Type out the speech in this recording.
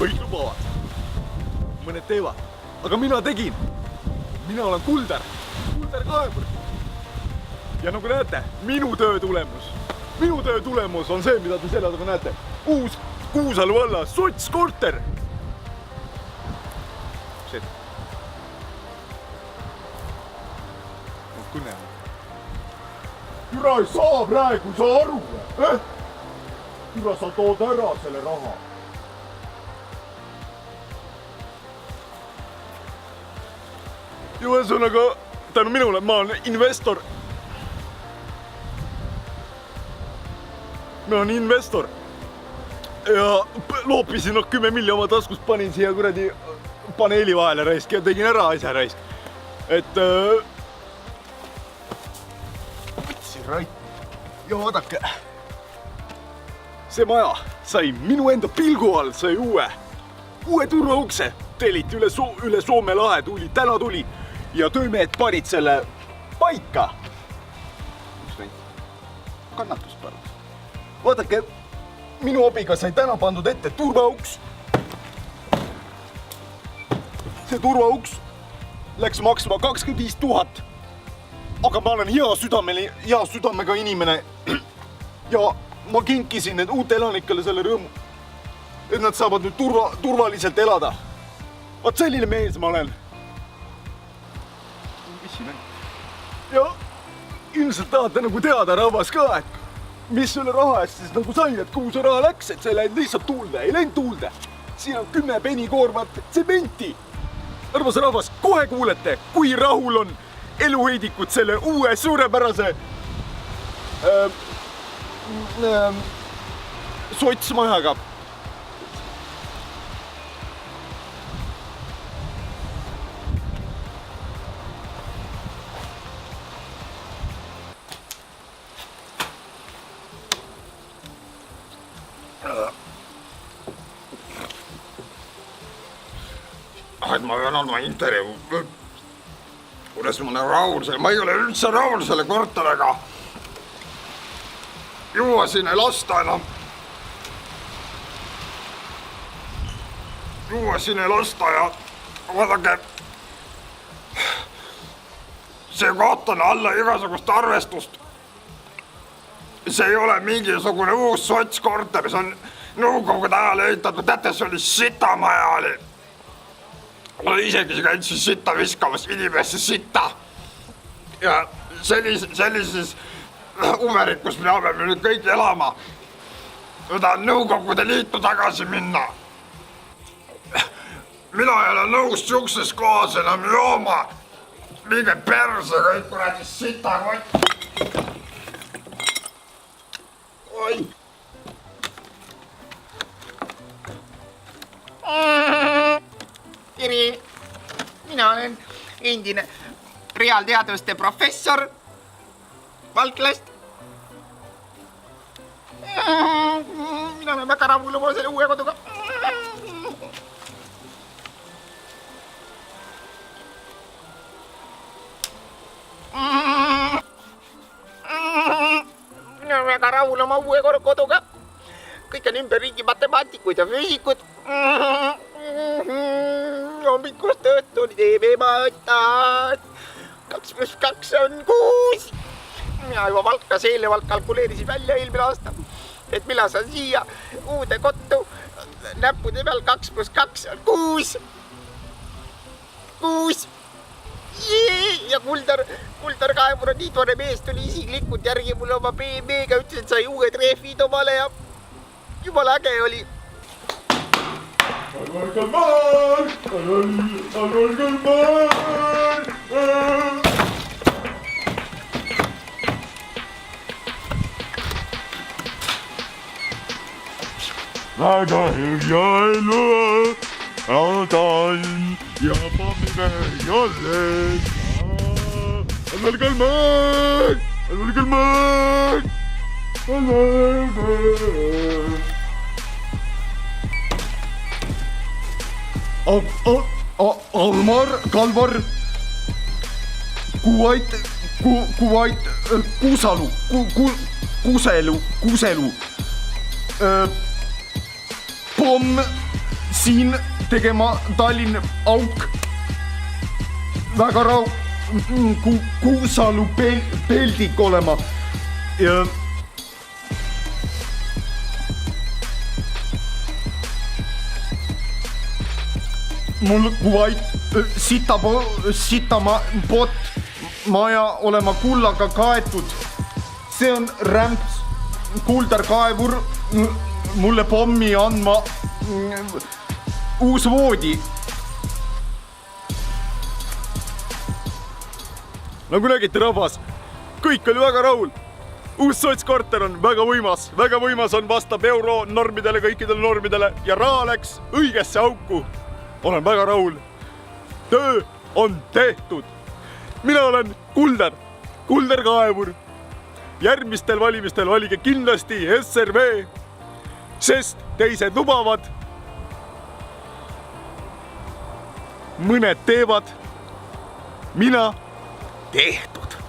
kõik lubavad. Mõned teevad. Aga mina tegin. Mina olen Kulder. Kulder Kaevur. Ja nagu näete, minu töö tulemus on see, mida te selle taga näete. Uus Kuusalu valla sotskorter. Shit. Kõne. Küra ei saa praegu, sa aru. Küra sa tood ära selle raha. Ja ühesõnaga, tänu minule, ma olen investor. Ma olen investor. Ja loopisin 10 milli oma taskust, panin siia kuradi paneeli vahele raisk ja tegin ära asja raisk. Et... võtsin rait. Ja vaadake. See maja sai minu enda pilgu all, sai uue turvaukse. Telliti üle Soome lahe tuli, täna tuli. Ja töömehed panid selle paika. Kannatus pärast. Vaadake, minu abiga sai täna pandud ette turvauks. See turvauks läks maksma 25 000. Aga ma olen hea südamega inimene. Ja ma kinkisin need uute elanikele selle rõõmu. Et nad saavad nüüd turvaliselt elada. Vaat selline mees ma olen. Ja ilmselt tahate nagu teada rahvas ka, et mis selle raha eest siis nagu sain, et kuhu see raha läks, et see läinud lihtsalt tuulde, ei läinud tuulde. Siin on 10 penikoormat tsementi. Arvas rahvas, kohe kuulete, kui rahul on eluheidikud selle uue suurepärase sotsmajaga. Et ma pean andma intervjuu. Kuidas ma olen rahul selle, ma ei ole üldse rahul selle korteriga. Juua siin ei lasta enam. Juua siin ei lasta ja vaadake. See koht on alla igasugust arvestust. See ei ole mingisugune uus sotskorter, see on nõukogude ajal ehitatud, teate, see oli sitamaja oli. Ma isegi käin siis sitta viskamas inimesse sitta. Ja sellises umerikus peame me nüüd kõik elama. Ma tahan Nõukogude Liitu tagasi minna. Mina ei ole nõus siukses kohas enam jooma. Minge perse kõik kuradi sita kott. Oi. Tere, mina olen endine reaalteaduste professor Valklast. Mina olen väga rahul oma selle uue koduga. Mina olen väga rahul oma uue koduga. Kõik on ümberringi matemaatikuid ja füüsikud. Hommikust õhtuni teeme mõtad. 2 + 2 on 6. Mina juba Valkas eelnevalt kalkuleerisin välja eelmine aasta, et millal saan siia uude kottu näppude peal 2 + 2 on 6. 6. Ja Kulder Kaevur on nii tore mees, tuli isiklikult järgi mulle oma BMW-ga, ütles, et sai uued rehvid omale ja jumala äge oli. Alvar Kalmar! Alvar Kalmar! Väga hea elu on ja pammime jolles. Alvar Kalmar! Alvar Kalmar! Alvar Kalmar! Almar, Kalvar, Kuvait, Kuusalu, Kuuselu, Pomm, siin tegema Tallinn auk. Väga Kuusalu peldik olema ja mul vaid sitama maja olema kullaga kaetud. See on rämps kuldarkaevur mulle pommi andma uus voodi. Nagu nägite, rahvas, kõik oli väga rahul. Uus sotskorter on väga võimas on, vastab euro normidele, kõikidele normidele ja raha läks õigesse auku. Olen väga rahul. Töö on tehtud. Mina olen Kuldar Kaevur. Järgmistel valimistel valige kindlasti SRV, sest teised lubavad. Mõned teevad. Mina tehtud.